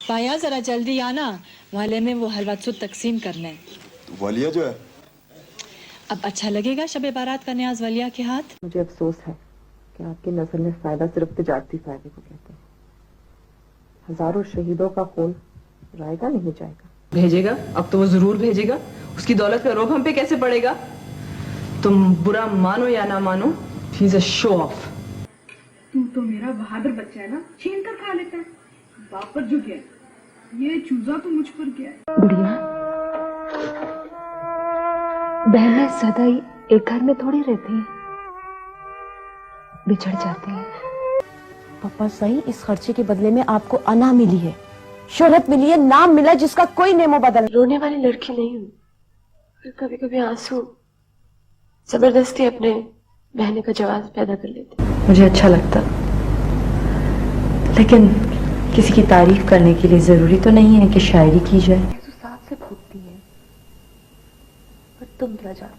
पाया जरा जल्दी आना, वाले में वो हलवा सूद तकसीम करना है। तो वालिया जो है, अब अच्छा लगेगा शब बारात का न्याज वालिया के हाथ। मुझे अफसोस है कि आपकी नस्ल में फायदा सिर्फ तिजारती फायदे को कहते हैं। हजारों शहीदों का खून रायगा नहीं जाएगा। भेजेगा, अब तो वो जरूर भेजेगा। उसकी दौलत का रोब हम पे कैसे पड़ेगा? तुम बुरा मानो या ना मानो, he is a show off. तू तो मेरा बहादुर बच्चा है ना, छीन कर खा लेता है। बाप पर जो गया, ये चूजा तो मुझ पर गया है। गुड़िया, बहनें सदा ही एक घर में थोड़ी रहती हैं, बिछड़ जाती हैं। पापा सही, इस खर्चे के बदले में आपको अना मिली है, शोहरत मिली है, नाम मिला जिसका कोई नेमो बदल। रोने वाली लड़की नहीं हूँ, फिर कभी कभी आंसू जबरदस्ती अपने बहने का जवाब पैदा कर लेते। मुझे अच्छा लगता, लेकिन किसी की तारीफ करने के लिए जरूरी तो नहीं है कि शायरी की जाए। तो साथ से फूटती है, पर तुम क्या जानो,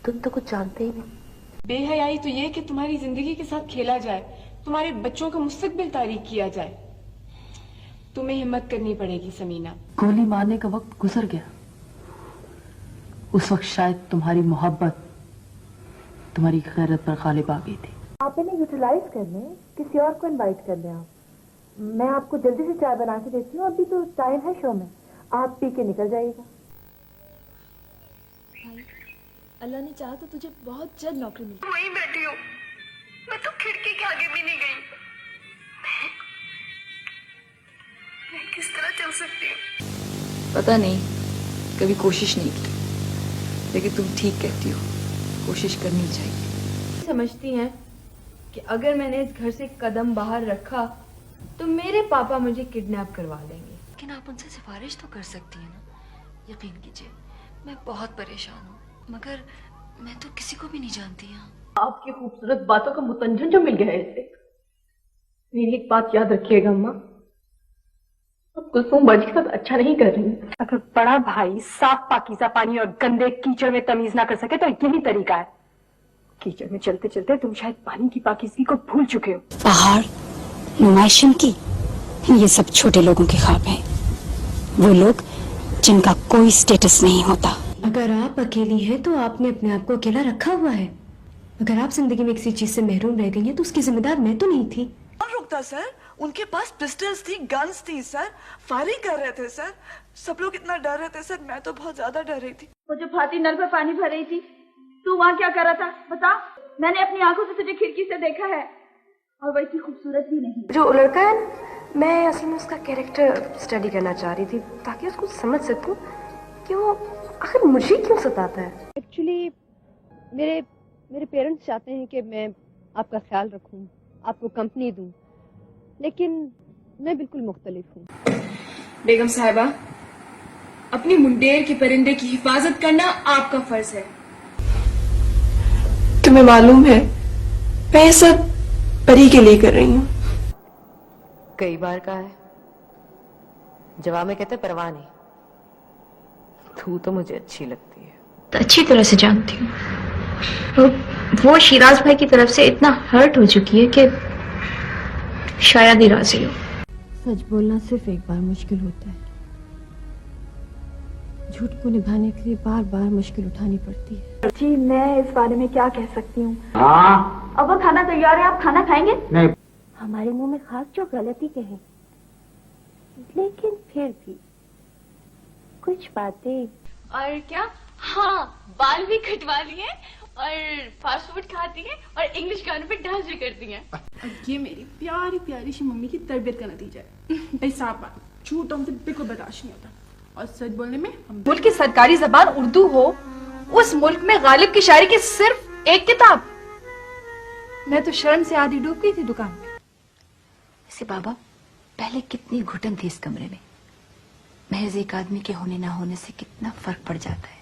तुम तो कुछ जानते ही नहीं। बेहयाई तो ये कि तुम्हारी जिंदगी के साथ खेला जाए, तुम्हारे बच्चों का मुस्तकबिल तारीख किया जाए। तुम्हें हिम्मत करनी पड़ेगी समीना। गोली मारने का वक्त गुजर गया, उस वक्त शायद तुम्हारी मोहब्बत तुम्हारी गैरत पर गालिब आ गई थी। आप इन्हें यूटिलाइज कर लें, किसी और को इनवाइट कर लें। आप, मैं आपको जल्दी से चाय बना के देती हूँ, अभी तो टाइम है शो में, आप पी के निकल जाइएगा। अल्लाह ने चाहा तो तुझे बहुत जल्द नौकरी मिली। वहीं बैठी हूँ, मैं तो खिड़की के आगे भी नहीं गई। मैं किस तरह चल सकती हूँ? पता नहीं, कभी कोशिश नहीं की, लेकिन तुम ठीक कहती हो, कोशिश करनी चाहिए। समझती हैं कि अगर मैंने इस घर से कदम बाहर रखा तो मेरे पापा मुझे किडनैप करवा लेंगे। लेकिन आप उनसे सिफारिश तो कर सकती हैं ना। यकीन कीजिए, मैं बहुत परेशान हूँ, मगर मैं तो किसी को भी नहीं जानती यहाँ। आपकी खूबसूरत बातों का मुतंजन जो मिल गया है इसे। मेरी एक बात याद रखिएगा अम्मा, अब कुलसूम बाजी के साथ अच्छा नहीं कर रही। अगर बड़ा भाई साफ पाकीज़ा पानी और गंदे कीचड़ में तमीज ना कर सके तो यही तरीका है। कीचड़ में चलते चलते तुम शायद पानी की पाकीज़गी को भूल चुके हो। पहाड़, नुमाइशन की, ये सब छोटे लोगों के ख्वाब हैं। वो लोग जिनका कोई स्टेटस नहीं होता। अगर आप अकेली हैं तो आपने अपने आप को अकेला रखा हुआ है। अगर आप जिंदगी में किसी चीज से महरूम रह गई हैं तो उसकी जिम्मेदार मैं तो नहीं थी। कौन रुकता सर? उनके पास पिस्टल्स थी, गन्स थी सर, फायरिंग कर रहे थे सर। सब लोग इतना डर रहे थे सर, मैं तो बहुत ज्यादा डर रही थी। वो जो फाती नल पर पानी भर रही थी, तू वहाँ क्या कर रहा था बता? मैंने अपनी आंखों से तुझे खिड़की से देखा है, और वो इतनी खूबसूरत भी नहीं। जो लड़का है, मैं असल में उसका कैरेक्टर स्टडी करना चाह रही थी ताकि उसको समझ सकूं कि वो आखिर मुझे क्यों सताता है। एक्चुअली मेरे पेरेंट्स चाहते हैं कि मैं आपका ख्याल रखूं, आपको कंपनी दूं, लेकिन मैं बिल्कुल मुख्तलिफ हूँ। बेगम साहिबा, अपनी मुंडेर के परिंदे की हिफाजत करना आपका फर्ज है। तुम्हें मालूम है, मैं ये सब परी के लिए कर रही हूँ। कई बार कहा है, जवाब में कहते परवाह नहीं। तू तो मुझे अच्छी लगती है। तो अच्छी तरह से जानती हूँ। वो शिराज भाई की तरफ से इतना हर्ट हो चुकी है कि शायद ही राजी हो। सच बोलना सिर्फ एक बार मुश्किल होता है, झूठ को निभाने के लिए बार बार मुश्किल उठानी पड़ती है। जी, मैं इस बारे में क्या कह सकती हूँ? अब वो खाना तैयार है, आप खाना खाएंगे? नहीं। हमारे मुंह में खास जो गलती कहे, लेकिन फिर भी कुछ बातें। और क्या? हाँ, बाल भी कटवा लिए और फास्ट फूड खाती है और इंग्लिश गानों पे डांस भी करती है। और ये मेरी प्यारी प्यारी सी मम्मी की तरबियत का नतीजा है। ऐसा बात झूठ हमसे बिल्कुल बर्दाश्त नहीं होता, और सच बोलने में हम। मुल्क की सरकारी जबान उर्दू हो, उस मुल्क में गालिब की शायरी की सिर्फ एक किताब। मैं तो शर्म से आधी डूब गई थी दुकान में। वैसे बाबा, पहले कितनी घुटन थी इस कमरे में। महज एक आदमी के होने ना होने से कितना फर्क पड़ जाता है।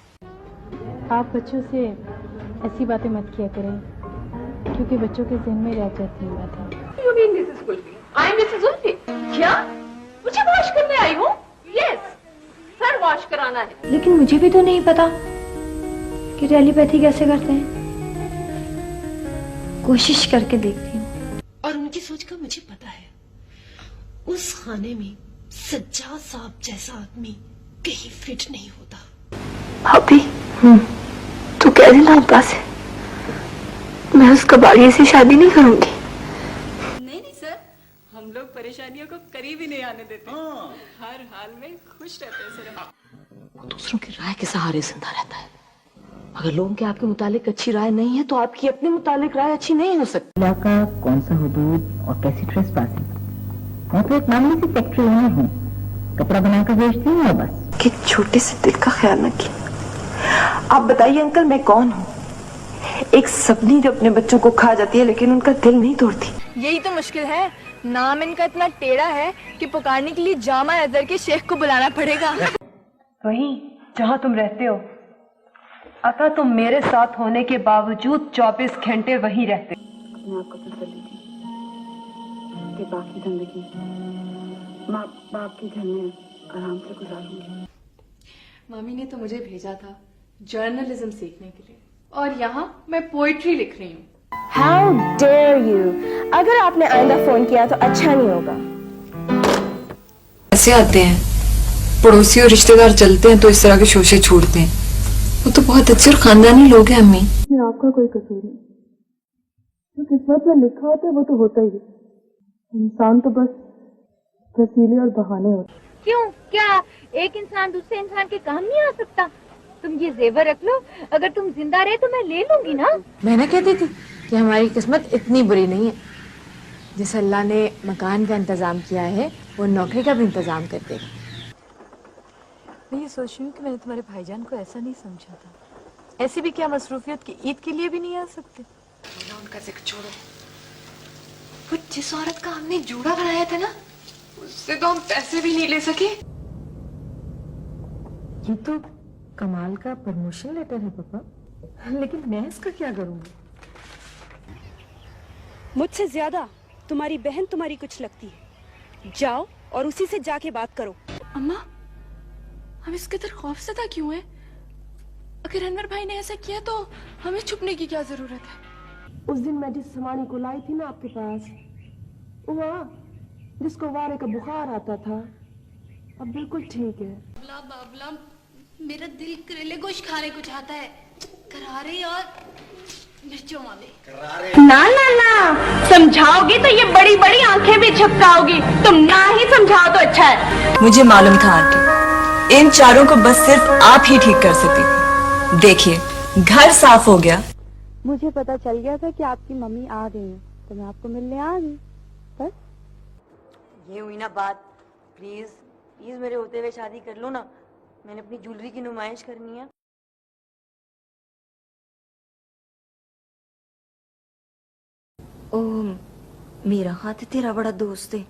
आप बच्चों से ऐसी बातें मत किया करें, क्योंकि बच्चों के ज़हन में रह जाती है बातें। You mean Mrs. Kulfi? I am Mrs. Ulfi. क्या? मुझे वॉश करने आई हूँ? Yes. सर वॉश कराना है। लेकिन मुझे भी तो नहीं पता कि टेलीपैथी कैसे करते हैं। कोशिश करके देखती हूँ। और उनकी सोच का मुझे पता है। उस खाने में सज्जाद साहब जैसा आदमी कहीं फिट नहीं होता। भाभी, तू कह देना अब्बा से, मैं उस कबाड़िए से शादी नहीं करूंगी। नहीं नहीं सर, हम लोग परेशानियों को करीब ही नहीं आने देते। हर हाल में खुश रहते हैं सर हम। वो दूसरों की राय के सहारे जिंदा रहता है। अगर लोगों के आपके मुतालिक अच्छी राय नहीं है तो आपकी अपने मुतालिक राय अच्छी नहीं हो सकती। का कौन सा हुदूद और कैसी ट्रेस पासिंग, मैं तो एक मामूली सी फैक्ट्री ओनर हूँ, कपड़ा बनाकर बेचती हूँ और बस। कि छोटे से दिल का ख्याल न किया। आप बताइए अंकल, मैं कौन हूँ? एक सपनी जो अपने बच्चों को खा जाती है लेकिन उनका दिल नहीं तोड़ती। यही तो मुश्किल है, नाम इनका इतना टेढ़ा है कि पुकारने के लिए जामा अजहर के शेख को बुलाना पड़ेगा। वहीं जहाँ तुम रहते हो, अतः तुम मेरे साथ होने के बावजूद 24 घंटे वहीं रहते। अपने आप को तसल्ली दी कि बाकी जिंदगी माँ बाप के घर में आराम से गुजारूंगी। मामी ने तो मुझे भेजा था जर्नलिज्म सीखने के लिए, और यहाँ मैं पोइट्री लिख रही हूँ। How dare you! अगर आपने आइंदा फोन किया तो अच्छा नहीं होगा। ऐसे आते हैं पड़ोसी और रिश्तेदार चलते हैं तो इस तरह के शोशे छोड़ते हैं। वो तो बहुत अच्छे और खानदानी लोग हैं अम्मी। आपका कोई कसूर नहीं, जो किस्मत में लिखा होता है वो तो होता ही है। इंसान तो बस वसीले और बहाने होते। क्यों, क्या एक इंसान दूसरे इंसान के काम नहीं आ सकता? तुम ये जेवर रख लो, अगर तुम जिंदा रहे तो मैं ले लूंगी ना। मैं ना कहती थी कि हमारी किस्मत इतनी बुरी नहीं है। जिस अल्लाह ने मकान का इंतजाम किया है वो नौकरी का भी इंतजाम कर देगा। मैं ये सोच रही हूँ कि मैंने तुम्हारे भाईजान को ऐसा नहीं समझा था। ऐसी भी क्या मसरूफियत की ईद के लिए भी नहीं आ सकते। उनका जिक्र छोड़ो, वो जिस औरत का हमने जोड़ा बनाया था ना, उससे तो हम पैसे भी नहीं ले सके। ये तो कमाल का प्रमोशन लेटर है पापा, लेकिन मैं इसका क्या करूँगी? मुझसे ज्यादा तुम्हारी बहन तुम्हारी कुछ लगती है। जाओ और उसी से जाके बात करो। अम्मा, हम इस कदर खौफज़दा क्यों हैं? अगर अनवर भाई ने ऐसा किया तो हमें छुपने की क्या जरूरत है? उस दिन मैं जिस समानी को लाई थी ना आपके पास, वो जिसको वारे का बुखार आता था, अब बिल्कुल ठीक है। बाबला, मेरा दिल करेले गोश्त खाने को चाहता है, करारे और मिर्चों वाले। ना ना ना, समझाओगी तो ये बड़ी बड़ी आंखें भी झपकाओगी। तुम ना ही समझाओ तो अच्छा है। मुझे मालूम था आंटी, इन चारों को बस सिर्फ आप ही ठीक कर सकती। देखिए, घर साफ हो गया। मुझे पता चल गया था कि आपकी मम्मी आ गई है, तो मैं आपको मिलने आ गई। बस ये हुई ना बात। प्लीज प्लीज मेरे होते हुए शादी कर लो ना, मैंने अपनी ज्वेलरी की नुमाइश करनी है। ओ मेरा हाथ तेरा बड़ा दोस्त है,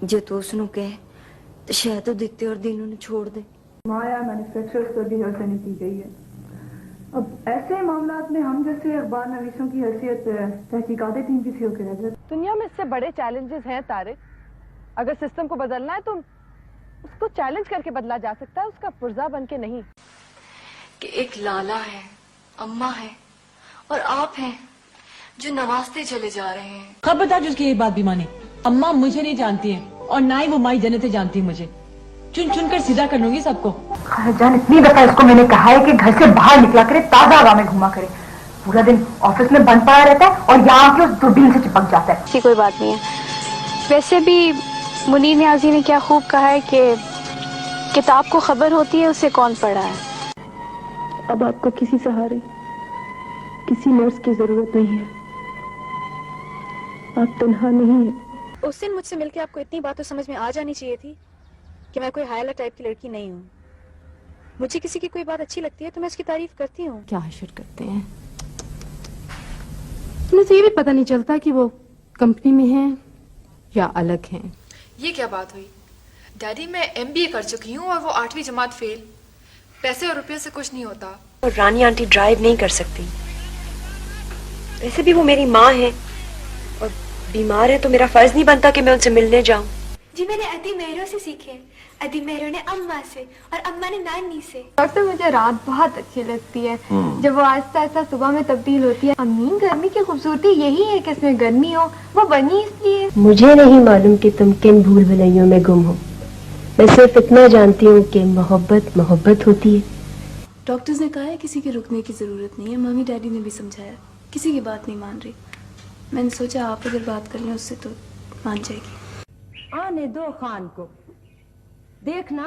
जे तो उसनु कह तो शायद तो दिखते और दिन उन्हें छोड़ दे। माया मैन्युफैक्चरर्स पर भी हर्सनी की गई है। अब ऐसे मामलात में हम जैसे अखबार नवीसों की हैसियत तहकीकाती टीम किसी हो के रह जाती। दुनिया में इससे बड़े चैलेंजेस हैं तारिक। अगर सिस्टम को बदलना है तो उसको चैलेंज करके बदला जा सकता है, उसका पुर्जा बन के नहीं। कि एक लाला है, अम्मा है और आप हैं जो नवाजते चले जा रहे हैं। खबरदार जिसकी ये बात भी माने। अम्मा मुझे नहीं जानती है और ना ही वो माई जन्नतें जानती है मुझे। चुन चुन कर सीधा कर लूंगी सबको। खालाजान, इतनी दफा इसको मैंने कहा है कि घर से बाहर निकला करे, ताजा हवा में घुमा करे। पूरा दिन ऑफिस में बंद पड़ा रहता है और यहाँ आके उस दूरबीन से चिपक जाता है। ऐसी कोई बात नहीं है। वैसे भी मुनीर न्याजी ने क्या खूब कहा है कि किताब को खबर होती है उसे कौन पढ़ा है। अब आपको किसी सहारे, किसी नर्स की जरूरत नहीं है। आप तन्हा नहीं है। उस दिन मुझसे मिलकर आपको इतनी बात तो समझ में आ जानी चाहिए थी कि मैं कोई हायला टाइप की लड़की नहीं हूँ। मुझे किसी की कोई बात अच्छी लगती है तो मैं उसकी तारीफ करती हूँ। क्या हशर करते हैं। मुझे ये भी पता नहीं चलता कि वो कंपनी में हैं या अलग हैं। ये क्या बात हुई? डैडी, मैं MBA कर चुकी हूँ और वो 8वीं जमात फेल। पैसे और रुपये से कुछ नहीं होता। और रानी आंटी ड्राइव नहीं कर सकती। वैसे भी वो मेरी माँ है और बीमार है तो मेरा फर्ज नहीं बनता कि मैं उनसे मिलने जाऊं। जी मैंने अति मेहरों से सीखे। अति मेहरों ने अम्मा से और अम्मा ने नानी से। डॉक्टर मुझे रात बहुत अच्छी लगती है जब वो आहिस्ता आहिस्ता सुबह में तब्दील होती है। अम्मी गर्मी की खूबसूरती यही है कि इसमें गर्मी हो, वो बनी इसलिए। मुझे नहीं मालूम कि तुम किन भूल भुलैयों में गुम हो, मैं सिर्फ इतना जानती हूँ कि मोहब्बत मोहब्बत होती है। डॉक्टर्स ने कहा है किसी के रुकने की जरूरत नहीं है, मम्मी डैडी ने भी समझाया, किसी की बात नहीं मान रही। मैंने सोचा आप अगर बात कर लें उससे तो मान जाएगी। आने दो खान को, देखना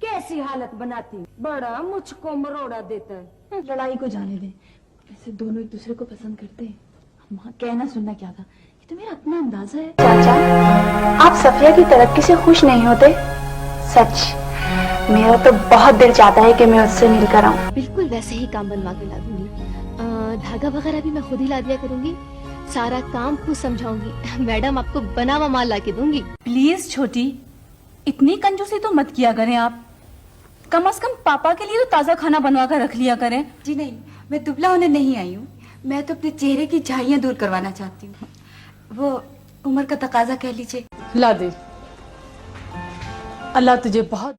कैसी हालत बनाती, बड़ा मुझको मरोड़ा देता है। लड़ाई को जाने दें, ऐसे दोनों एक दूसरे को पसंद करते हैं। अम्मा कहना सुनना क्या था, ये तो मेरा अपना अंदाजा है। चाचा, आप सफिया की तरक्की से खुश नहीं होते? सच, मेरा तो बहुत दिल चाहता है कि मैं उससे मिलकर आऊं। बिल्कुल वैसे ही काम बनवा के ला दूंगी। धागा वगैरह भी मैं खुद ही ला दिया करूंगी, सारा काम खुद समझाऊंगी। मैडम आपको बना हुआ माल ला के दूंगी। प्लीज छोटी, इतनी कंजूसी तो मत किया करें आप। कम से कम पापा के लिए तो ताजा खाना बनवा कर रख लिया करें। जी नहीं, मैं दुबला होने नहीं आई हूँ, मैं तो अपने चेहरे की झाइयाँ दूर करवाना चाहती हूँ। वो उम्र का तकाजा कह लीजिए। ला दे, अल्लाह तुझे बहुत